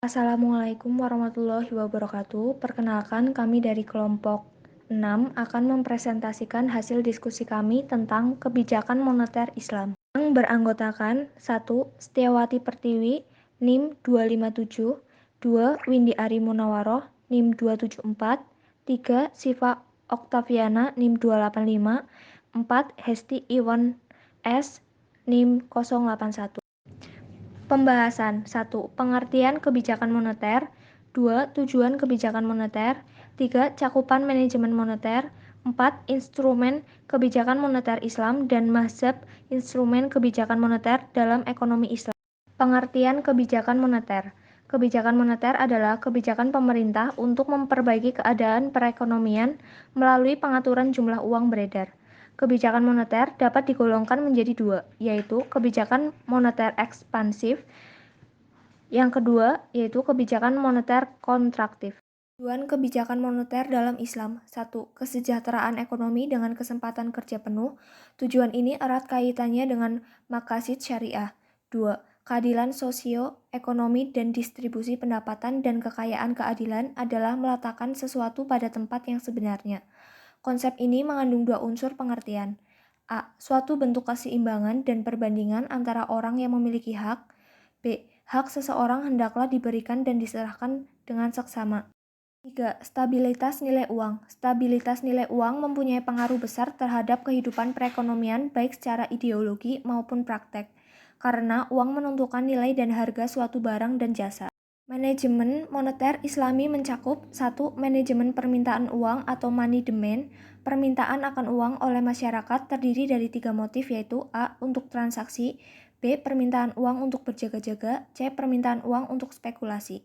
Assalamualaikum warahmatullahi wabarakatuh. Perkenalkan, kami dari kelompok 6 akan mempresentasikan hasil diskusi kami tentang kebijakan moneter Islam. Yang beranggotakan 1. Setiawati Pertiwi, NIM 257, 2. Windy Ari Munawaroh, NIM 274, 3. Siva Oktaviana, NIM 285, 4. Hesti Iwan S, NIM 081. Pembahasan 1. Pengertian kebijakan moneter. 2. Tujuan kebijakan moneter. 3. Cakupan manajemen moneter. 4. Instrumen kebijakan moneter Islam dan mazhab instrumen kebijakan moneter dalam ekonomi Islam. Pengertian kebijakan moneter. Kebijakan moneter adalah kebijakan pemerintah untuk memperbaiki keadaan perekonomian melalui pengaturan jumlah uang beredar. Kebijakan moneter dapat digolongkan menjadi dua, yaitu kebijakan moneter ekspansif. Yang kedua, yaitu kebijakan moneter kontraktif. Tujuan kebijakan moneter dalam Islam. 1. Kesejahteraan ekonomi dengan kesempatan kerja penuh. Tujuan ini erat kaitannya dengan maqasid syariah. 2. Keadilan sosio-ekonomi dan distribusi pendapatan dan kekayaan. Keadilan adalah meletakkan sesuatu pada tempat yang sebenarnya. Konsep ini mengandung dua unsur pengertian. A. Suatu bentuk keseimbangan dan perbandingan antara orang yang memiliki hak. B. Hak seseorang hendaklah diberikan dan diserahkan dengan seksama. 3. Stabilitas nilai uang. Stabilitas nilai uang mempunyai pengaruh besar terhadap kehidupan perekonomian baik secara ideologi maupun praktek, karena uang menentukan nilai dan harga suatu barang dan jasa. Manajemen moneter Islami mencakup 1. Manajemen permintaan uang atau money demand. Permintaan akan uang oleh masyarakat terdiri dari 3 motif, yaitu A. Untuk transaksi, B. Permintaan uang untuk berjaga-jaga, C. Permintaan uang untuk spekulasi.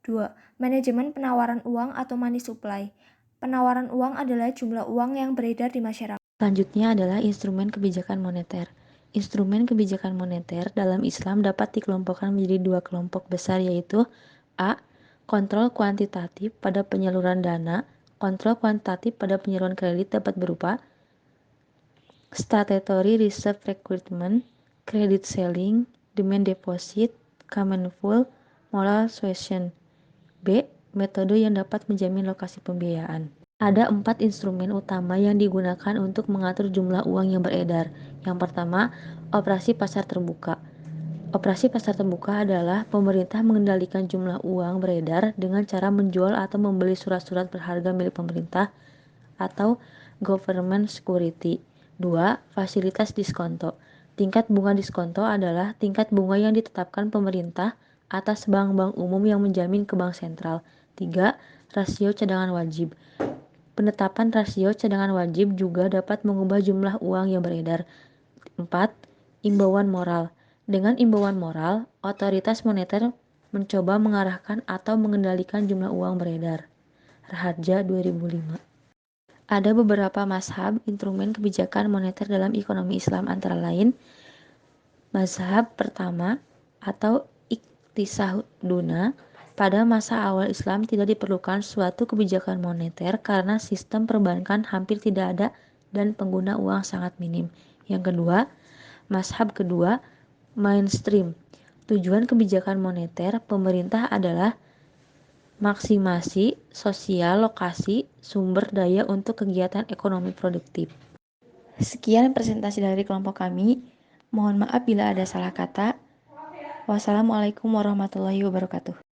2. Manajemen penawaran uang atau money supply. Penawaran uang adalah jumlah uang yang beredar di masyarakat. Selanjutnya adalah instrumen kebijakan moneter. Instrumen kebijakan moneter dalam Islam dapat dikelompokkan menjadi dua kelompok besar, yaitu A. Kontrol kuantitatif pada penyaluran dana. Kontrol kuantitatif pada penyaluran kredit dapat berupa statutory reserve requirement, credit selling, demand deposit, common pool, moral suasion. B. Metode yang dapat menjamin lokasi pembiayaan. Ada 4 instrumen utama yang digunakan untuk mengatur jumlah uang yang beredar. Yang pertama, operasi pasar terbuka. Operasi pasar terbuka adalah pemerintah mengendalikan jumlah uang beredar dengan cara menjual atau membeli surat-surat berharga milik pemerintah atau government security. 2. Fasilitas diskonto. Tingkat bunga diskonto adalah tingkat bunga yang ditetapkan pemerintah atas bank-bank umum yang menjamin ke bank sentral. 3. Rasio cadangan wajib. Penetapan rasio cadangan wajib juga dapat mengubah jumlah uang yang beredar. 4. Imbauan moral. Dengan imbauan moral, otoritas moneter mencoba mengarahkan atau mengendalikan jumlah uang beredar. Raharja 2005. Ada beberapa mazhab instrumen kebijakan moneter dalam ekonomi Islam, antara lain mazhab pertama atau Iqtisaduna. Pada masa awal Islam tidak diperlukan suatu kebijakan moneter karena sistem perbankan hampir tidak ada dan pengguna uang sangat minim. Yang kedua, mazhab kedua, mainstream. Tujuan kebijakan moneter pemerintah adalah maksimasi sosial lokasi sumber daya untuk kegiatan ekonomi produktif. Sekian presentasi dari kelompok kami. Mohon maaf bila ada salah kata. Wassalamualaikum warahmatullahi wabarakatuh.